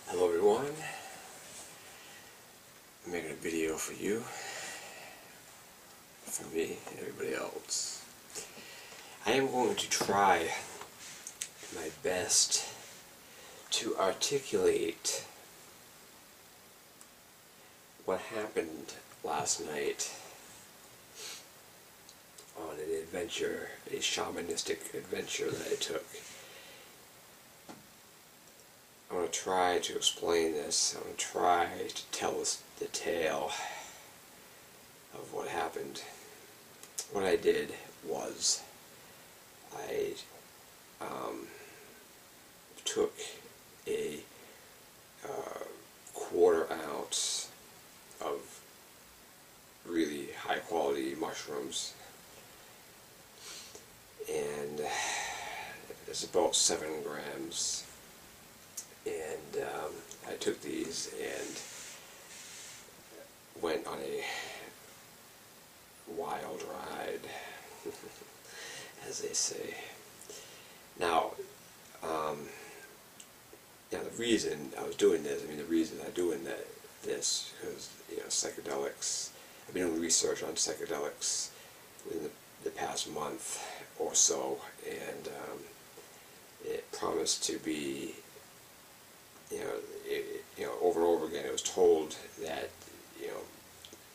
Hello everyone, I'm making a video for you, for me, and everybody else. I am going to try my best to articulate what happened last night on an adventure, a shamanistic adventure that I took. I'm going to try to explain this. I'm going to try to tell us the tale of what happened. What I did was I took a quarter ounce of really high quality mushrooms, and it's about 7 grams. And I took these and went on a wild ride, as they say. Now, the reason I was doing this, the reason I'm doing this, because, psychedelics, I've been doing research on psychedelics within the past month or so, and it promised to be, over and over again, it was told that,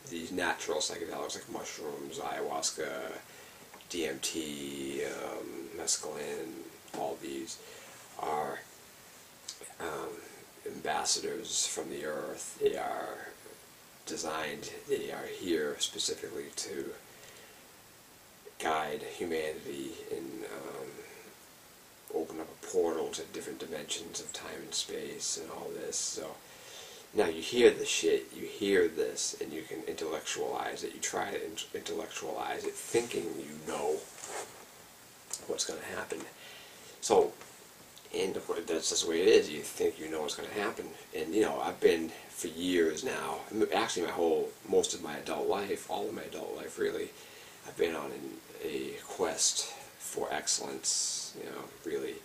these natural psychedelics like mushrooms, ayahuasca, DMT, mescaline, all these are ambassadors from the earth. They are designed, they are here specifically to guide humanity and open up a portal to different dimensions of time and space and all this. So now you hear this shit, you hear this, and you can intellectualize it. You try to intellectualize it, thinking you know what's going to happen. So, and of course, that's just the way it is. You think you know what's going to happen. And, I've been for years now, actually most of my adult life, all of my adult life really, I've been on a quest for excellence, really,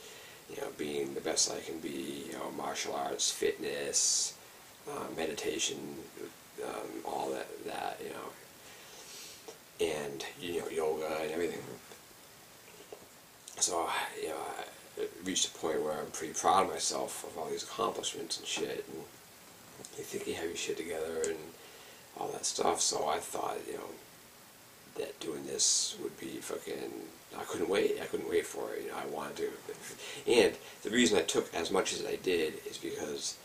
being the best I can be, martial arts, fitness, meditation, all that, and, yoga and everything. So, I reached a point where I'm pretty proud of myself of all these accomplishments and shit, and you think you have your shit together and all that stuff. So I thought, that doing this would be fucking, I couldn't wait for it, I wanted to. And the reason I took as much as I did is because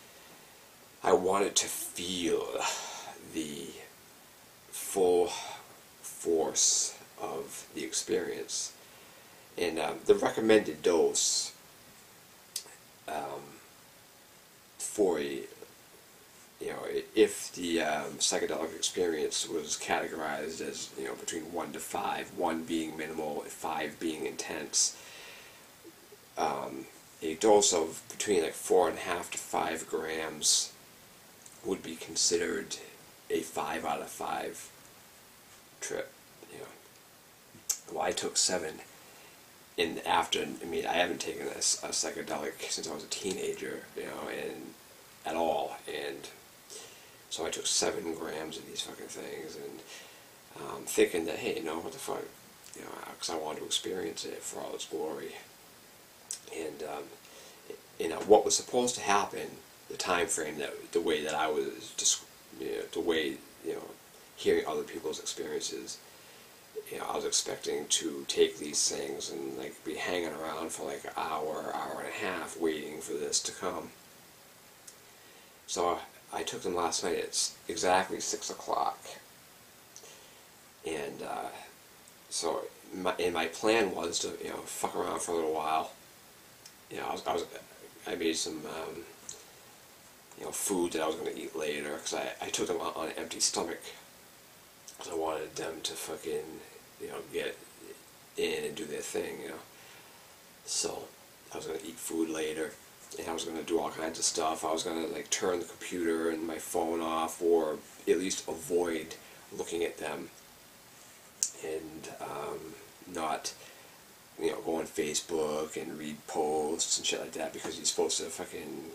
I wanted to feel the full force of the experience. And the recommended dose for if the psychedelic experience was categorized as, between 1 to 5, 1 being minimal, 5 being intense, a dose of between 4.5 to 5 grams would be considered a 5 out of 5 trip. Well, I took 7. And after, I haven't taken a psychedelic since I was a teenager, and at all, and so I took 7 grams of these fucking things, and thinking that, hey, what the fuck, because I wanted to experience it for all its glory. And what was supposed to happen, the time frame, the way that I was just, the way, hearing other people's experiences. I was expecting to take these things and be hanging around for an hour, hour and a half waiting for this to come. So I took them last night at exactly 6 o'clock. And so my plan was to fuck around for a little while. I made some food that I was going to eat later, because I took them on an empty stomach, because I wanted them to fucking get in and do their thing, So I was going to eat food later, and I was going to do all kinds of stuff. I was going to turn the computer and my phone off, or at least avoid looking at them, and not go on Facebook and read posts and shit like that, because you're supposed to fucking,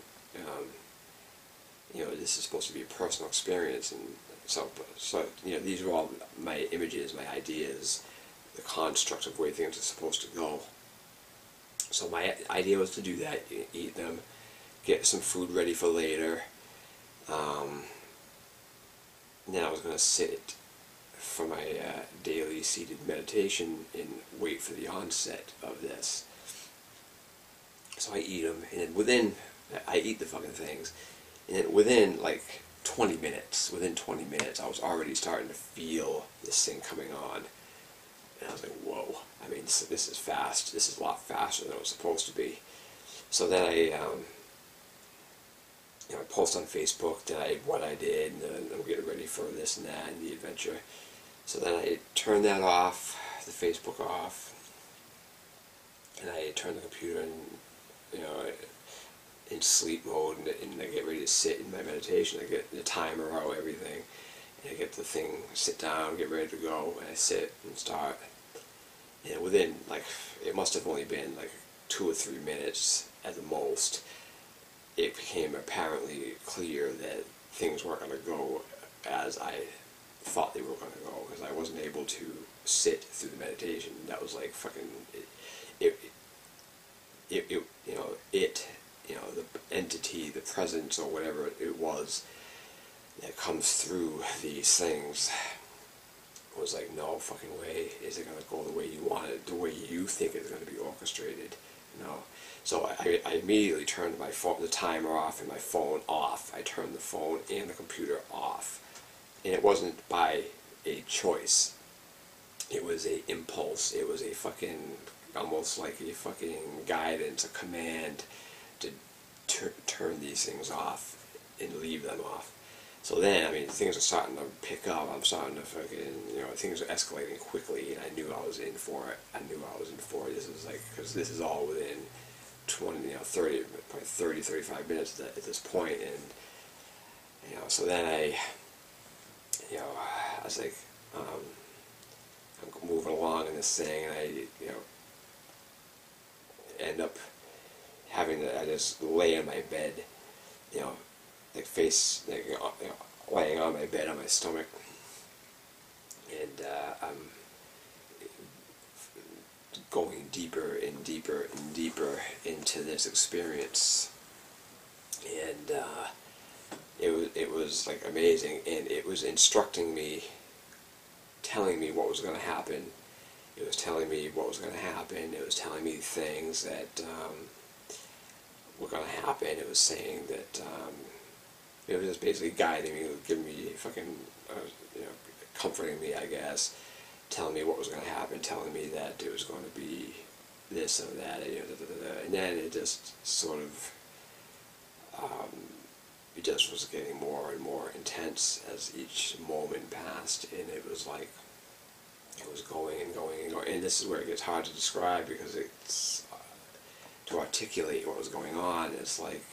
this is supposed to be a personal experience, and so these are all my images, my ideas, the construct of way things are supposed to go. So my idea was to do that, eat them, get some food ready for later. Then I was going to sit for my daily seated meditation and wait for the onset of this. So I eat them, and then I eat the fucking things, and within like 20 minutes, I was already starting to feel this thing coming on. And I was like, whoa, I mean, this is fast. This is a lot faster than it was supposed to be. So then I post on Facebook what I did, and then I'm getting ready for this and that and the adventure. So then I turn that off, the Facebook off, and I turn the computer in sleep mode, and I get ready to sit in my meditation. I get the timer out, everything, and I get the thing, sit down, get ready to go, and I sit and start. And within, it must have only been 2 or 3 minutes at the most, it became apparently clear that things weren't going to go as I thought they were going to go, because I wasn't able to sit through the meditation. That was like fucking the entity, the presence, or whatever it was that comes through these things was like, no fucking way is it going to go the way you want it, the way you think it's going to be orchestrated. No. So I immediately turned my phone, the timer off, and my phone off. I turned the phone and the computer off. And it wasn't by a choice. It was a impulse. It was a fucking, almost like a fucking guidance, a command to turn these things off and leave them off. So then, I mean, things are starting to pick up. I'm starting to fucking, things are escalating quickly, and I knew I was in for it. This is because this is all within 30, probably 30, 35 minutes at this point, and, so then I was like, I'm moving along in this thing, and I, end up having to, I just lay in my bed, laying on my bed on my stomach, and I'm going deeper and deeper and deeper into this experience, and it was like amazing, and it was instructing me, telling me what was going to happen. It was telling me what was going to happen. It was telling me things that were going to happen. It was saying that it was just basically guiding me, giving me fucking, comforting me, I guess, telling me what was going to happen, telling me that it was going to be this and that, and then it just sort of, it just was getting more and more intense as each moment passed, and it was like, it was going and going and going, and this is where it gets hard to describe, because it's, to articulate what was going on, it's like,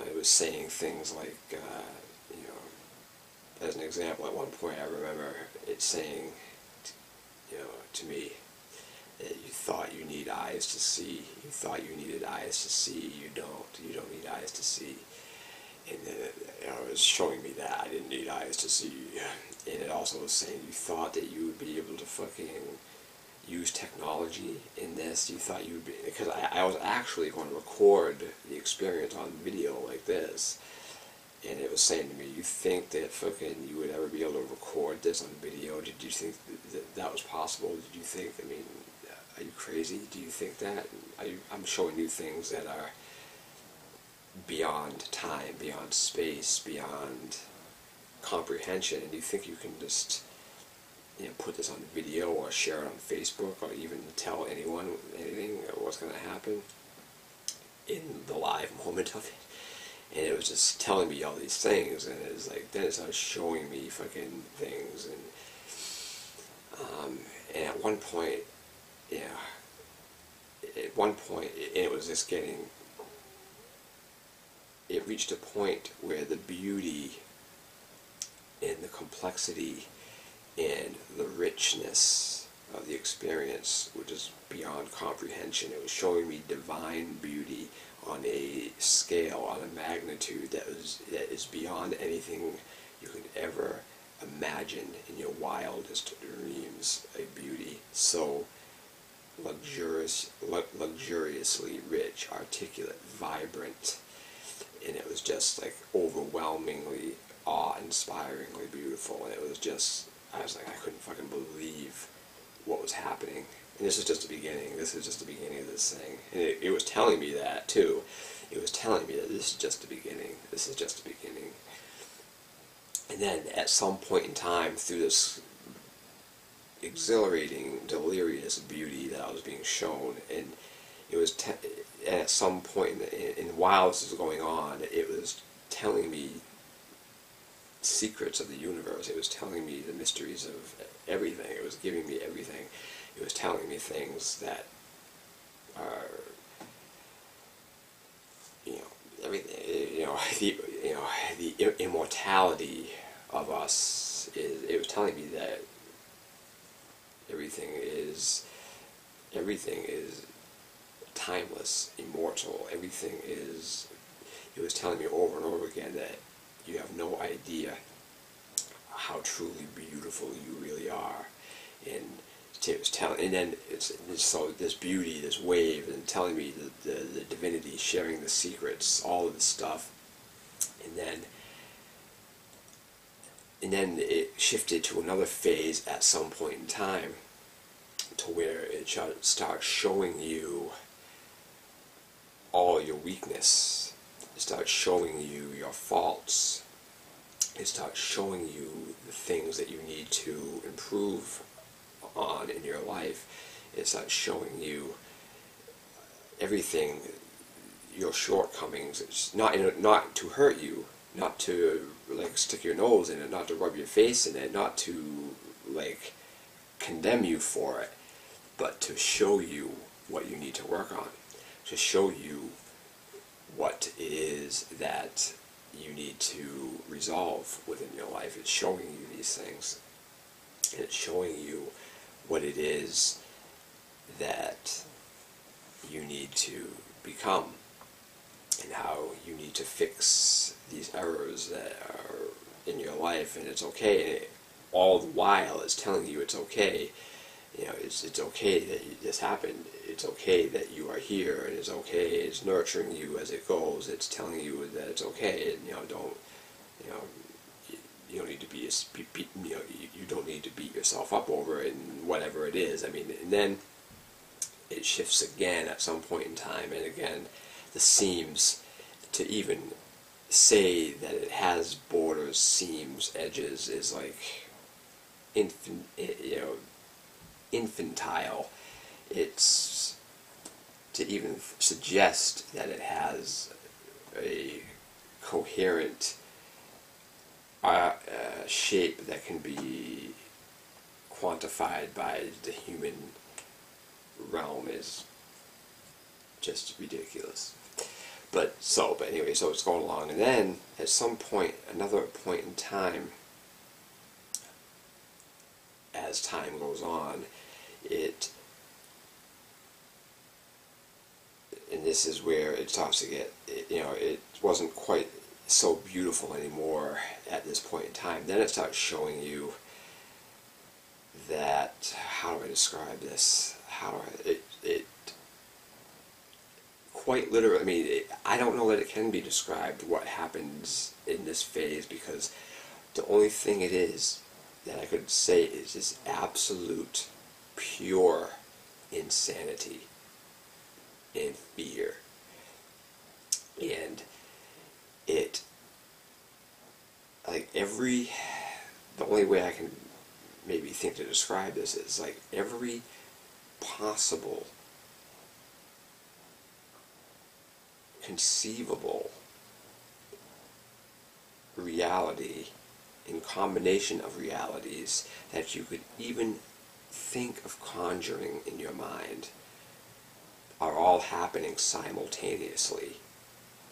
it was saying things like, as an example, at one point I remember it saying, to me, that you thought you need eyes to see, you thought you needed eyes to see, you don't need eyes to see. And it was showing me that I didn't need eyes to see. And it also was saying you thought that you would be able to fucking use technology in this. You thought you would be, because I was actually going to record the experience on video like this. And it was saying to me, you think that fucking you would ever be able to record this on video? Did you think that was possible? Did you think, I mean, are you crazy? Do you think that? I'm showing you things that are beyond time, beyond space, beyond comprehension, and you think you can just, put this on video or share it on Facebook or even tell anyone anything or what's going to happen in the live moment of it? And it was just telling me all these things, and it was like, then it started showing me fucking things, and at one point, it was just getting, it reached a point where the beauty and the complexity and the richness of the experience, which is beyond comprehension. It was showing me divine beauty on a scale, on a magnitude that is beyond anything you could ever imagine in your wildest dreams. A beauty so luxuriously rich, articulate, vibrant, and it was just like overwhelmingly awe-inspiringly beautiful. And it was just, I was like, I couldn't fucking believe what was happening. And this is just the beginning. This is just the beginning of this thing. And it was telling me that too. It was telling me that this is just the beginning. This is just the beginning. And then at some point in time, through this exhilarating, delirious beauty that I was being shown, and it was at some point while this was going on, it was telling me secrets of the universe. It was telling me the mysteries of everything. It was giving me everything. It was telling me things that are, everything. The immortality of us is. It was telling me that everything is timeless, immortal. Everything is. It was telling me over and over again that you have no idea how truly beautiful you really are, and it was telling. And then so this beauty, this wave, and telling me the divinity, sharing the secrets, all of this stuff, and then it shifted to another phase at some point in time, to where it starts showing you all your weakness. It starts showing you your faults. It starts showing you the things that you need to improve on in your life. It starts showing you everything, your shortcomings. It's not to hurt you, not to like stick your nose in it, not to rub your face in it, not to like condemn you for it, but to show you what you need to work on, to show you what it is that you need to resolve within your life. It's showing you these things, and it's showing you what it is that you need to become, and how you need to fix these errors that are in your life. And it's okay, and all the while it's telling you it's okay. It's okay that this happened. It's okay that you are here, and it's okay. It's nurturing you as it goes. It's telling you that it's okay, and you don't need to you don't need to beat yourself up over it, and whatever it is. I mean, and then it shifts again at some point in time, and again, the seams, to even say that it has borders, seams, edges is like infantile. It's to even suggest that it has a coherent shape that can be quantified by the human realm is just ridiculous. But anyway, so it's going along, and then at some point, another point in time, as time goes on, and this is where it starts to get, it wasn't quite so beautiful anymore at this point in time. Then it starts showing you that, how do I describe this? It quite literally, I mean, I don't know that it can be described what happens in this phase, because the only thing it is that I could say is this absolute, pure insanity and fear. And the only way I can maybe think to describe this is like every possible, conceivable reality, in combination of realities that you could even think of conjuring in your mind, are all happening simultaneously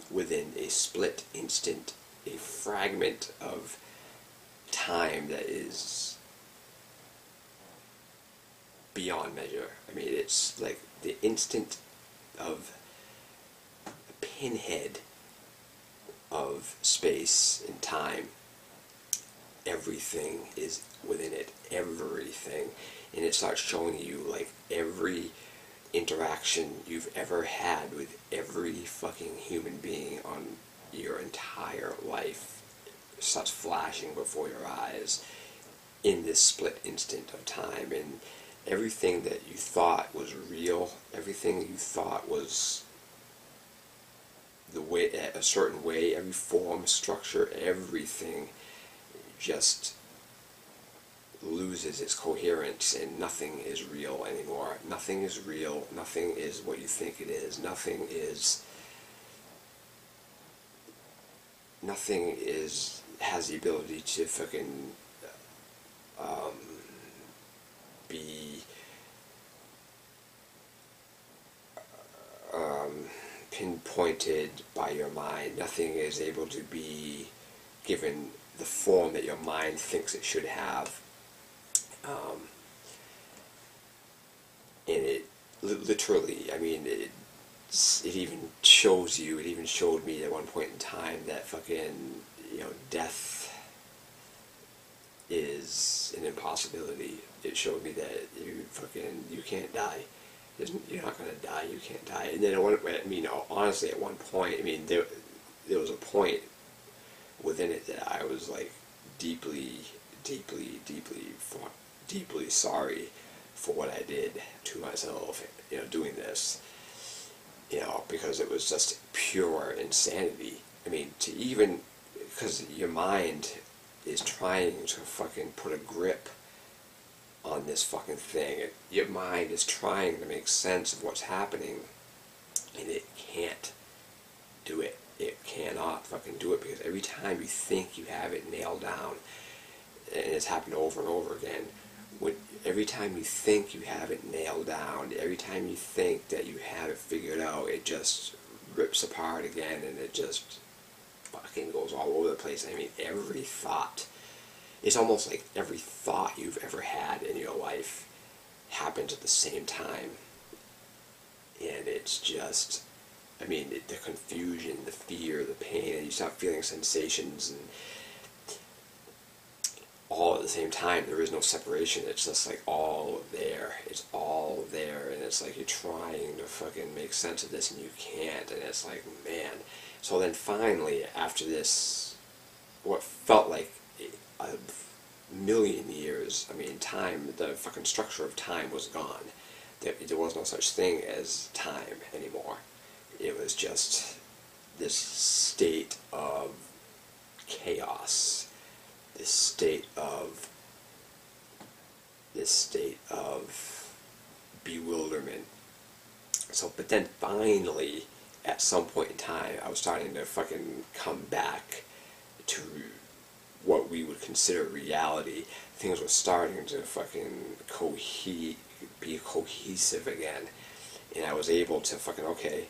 within a split instant, a fragment of time that is beyond measure. I mean, it's like the instant of a pinhead of space and time. Everything is within it, everything. And it starts showing you like every interaction you've ever had with every fucking human being on your entire life starts flashing before your eyes in this split instant of time. And everything that you thought was real, everything that you thought was the way, a certain way, every form, structure, everything just loses its coherence, and nothing is real anymore. Nothing is real. Nothing is what you think it is. Nothing has the ability to fucking be pinpointed by your mind. Nothing is able to be given the form that your mind thinks it should have. And it literally, I mean, it even shows you, it even showed me at one point in time that fucking, death is an impossibility. It showed me that you can't die. You're not going to die, you can't die. And then honestly, at one point, I mean, there was a point within it that I was like deeply sorry for what I did to myself, doing this, because it was just pure insanity. I mean, because your mind is trying to fucking put a grip on this fucking thing. Your mind is trying to make sense of what's happening, and it can't do it. It cannot fucking do it, because every time you think you have it nailed down, and it's happened over and over again, every time you think you have it nailed down, every time you think that you have it figured out, it just rips apart again, and it just fucking goes all over the place. I mean, every thought, it's almost like every thought you've ever had in your life happens at the same time. And it's just, I mean, the confusion, the fear, the pain, and you start feeling sensations and all at the same time. There is no separation. It's just like all there. It's all there, and it's like you're trying to fucking make sense of this and you can't, and it's like, man. So then finally, after this, what felt like a million years, I mean, time, the fucking structure of time was gone. There was no such thing as time anymore. It was just this state of chaos, this state of bewilderment. So, but then finally, at some point in time, I was starting to fucking come back to what we would consider reality. Things were starting to fucking be cohesive again, and I was able to fucking, okay,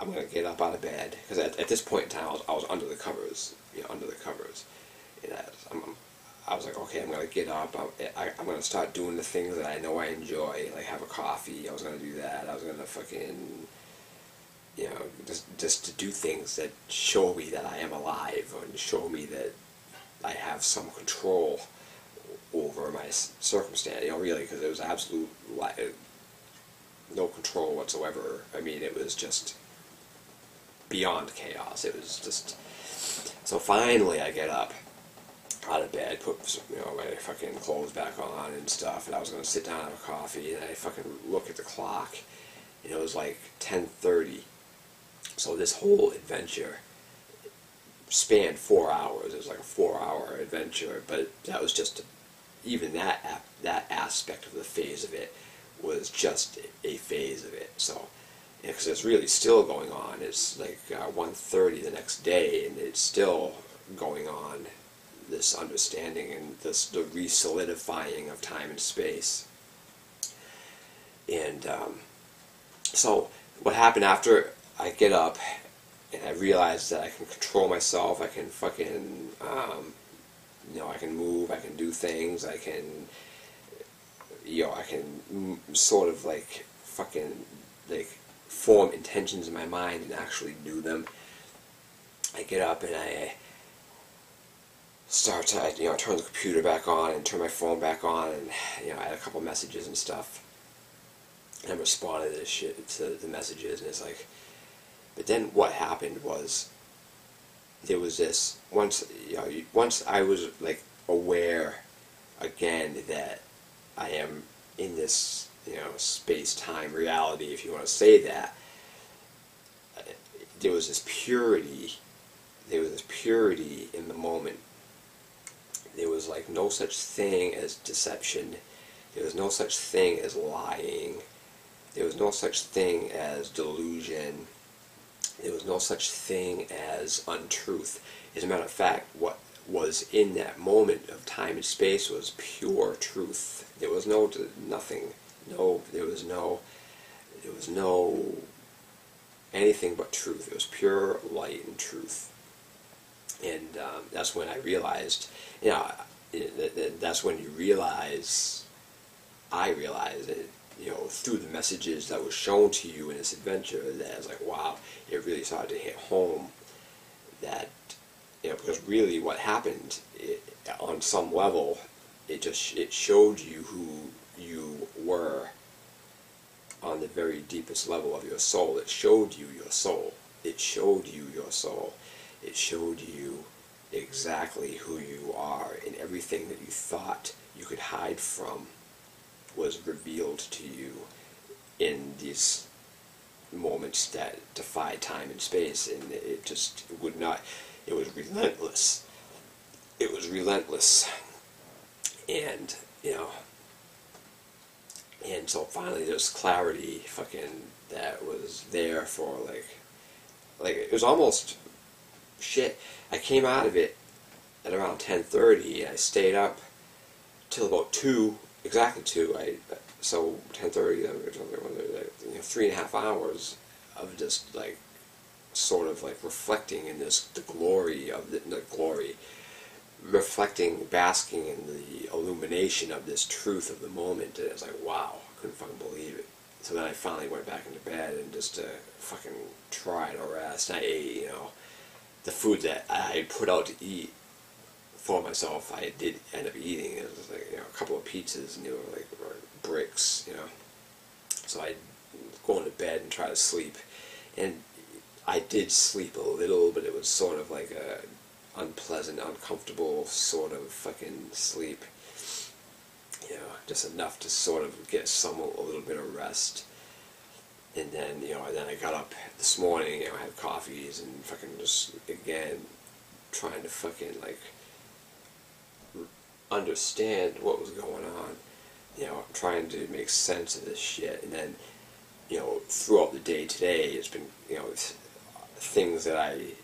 I'm gonna get up out of bed, because at this point in time I was under the covers, and I was like, okay, I'm gonna get up, I'm gonna start doing the things that I know I enjoy, like have a coffee. I was gonna do that. I was gonna fucking, just to do things that show me that I am alive, and show me that I have some control over my circumstance, really, because it was absolute no control whatsoever. I mean, it was just beyond chaos. It was just, so finally I get up out of bed, put my fucking clothes back on and stuff, and I was going to sit down and have a coffee, and I fucking look at the clock, and it was like 10:30. So this whole adventure spanned 4 hours. It was like a 4-hour adventure, but that was just, even that aspect of the phase of it was just a phase of it. So, because it's really still going on. It's like 1:30 the next day, and it's still going on, this understanding and the re-solidifying of time and space. And so what happened after I get up and I realize that I can control myself, I can fucking, I can move, I can do things, I can, I can sort of like fucking like form intentions in my mind and actually do them. I get up and I start to, turn the computer back on and turn my phone back on, and I had a couple messages and stuff, and I responded to this shit, to the messages, and it's like, but then what happened was, there was this, once I was like aware again that I am in this, space-time reality, if you want to say that, there was this purity in the moment. There was like no such thing as deception. There was no such thing as lying. There was no such thing as delusion. There was no such thing as untruth. As a matter of fact, what was in that moment of time and space was pure truth. There was nothing. There was no anything but truth. It was pure light and truth. And that's when I realized, that's when I realized it, through the messages that were shown to you in this adventure, that I was like, wow, it really started to hit home that, because really what happened, on some level, it showed you who you were on the very deepest level of your soul. It showed you your soul. It showed you your soul. It showed you exactly who you are, and everything that you thought you could hide from was revealed to you in these moments that defy time and space, and it just would not, it was relentless. It was relentless. And, and so finally there's clarity fucking that was there for like it was almost shit. I came out of it at around 10:30, and I stayed up till about 2, exactly 2. So 10:30, 3.5 hours of just like sort of like reflecting in the glory of the glory, reflecting, basking in the illumination of this truth of the moment. And I was like, wow, I couldn't fucking believe it. So then I finally went back into bed and just to fucking try to rest. And I ate, the food that I put out to eat for myself. I did end up eating. It was like, a couple of pizzas, and they were like bricks, So I'd go into bed and try to sleep. And I did sleep a little, but it was sort of like a unpleasant, uncomfortable sort of fucking sleep. Just enough to sort of get a little bit of rest. And then, then I got up this morning, I had coffees and fucking just, again, trying to fucking, like, understand what was going on. Trying to make sense of this shit. And then, throughout the day today, it's been, things that I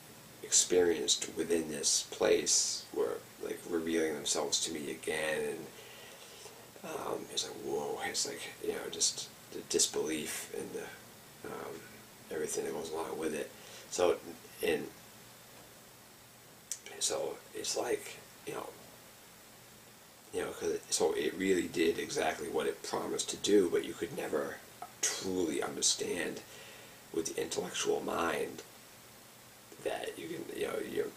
experienced within this place were, like, revealing themselves to me again. And it's like, whoa, it's like, just the disbelief and the everything that goes along with it. So it's like, so it really did exactly what it promised to do, but you could never truly understand with the intellectual mind that you can, you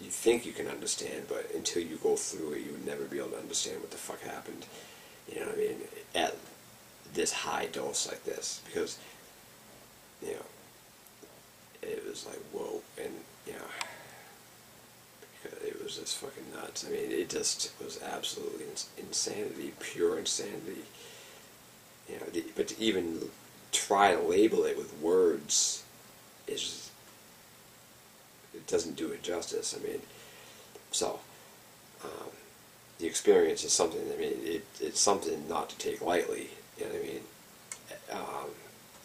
think you can understand, but until you go through it, you would never be able to understand what the fuck happened. You know what I mean? At this high dose like this, because it was like, whoa, and because it was just fucking nuts. I mean, it just was absolutely insanity, pure insanity. But to even try to label it with words is, it doesn't do it justice. I mean, so the experience is something. I mean, it's something not to take lightly. You know what I mean?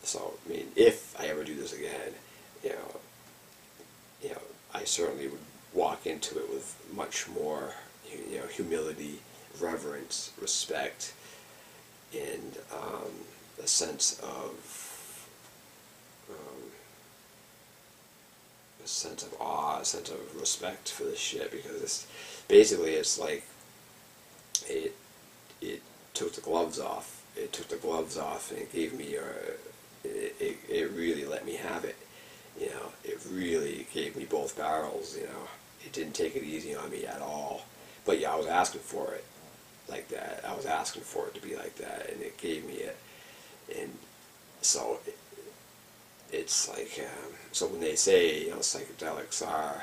So I mean, if I ever do this again, I certainly would walk into it with much more, humility, reverence, respect, and a sense of awe, a sense of respect for this shit, because it's basically, it's like it took the gloves off. It took the gloves off and it gave me it really let me have it. You know, it really gave me both barrels. You know, it didn't take it easy on me at all. But yeah, I was asking for it like that. I was asking for it to be like that, and it gave me it. And so it's like, so when they say, you know, psychedelics are,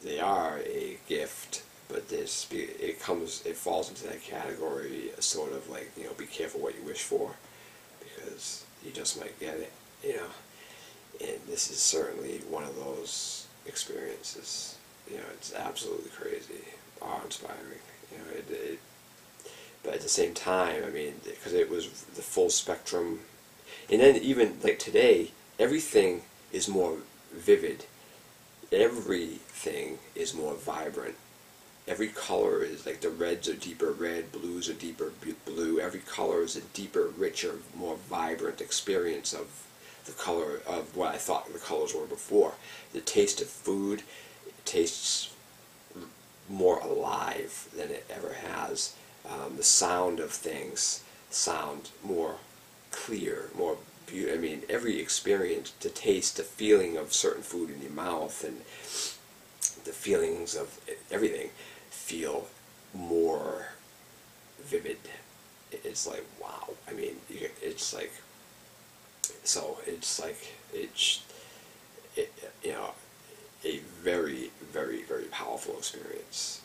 they are a gift, but this, it falls into that category, sort of like, you know, be careful what you wish for, because you just might get it, you know. And this is certainly one of those experiences. You know, it's absolutely crazy, awe-inspiring. You know, but at the same time, I mean, because it was the full spectrum, and then even like today, everything is more vivid. Everything is more vibrant. Every color is like, the reds are deeper red, blues are deeper blue. Every color is a deeper, richer, more vibrant experience of the color of what I thought the colors were before. The taste of food, it tastes more alive than it ever has. The sound of things sound more clear, more beautiful. I mean, every experience, the taste, the feeling of certain food in your mouth, and the feelings of everything feel more vivid. It's like, wow. I mean, it's like, so it's like, you know, a very, very, very powerful experience.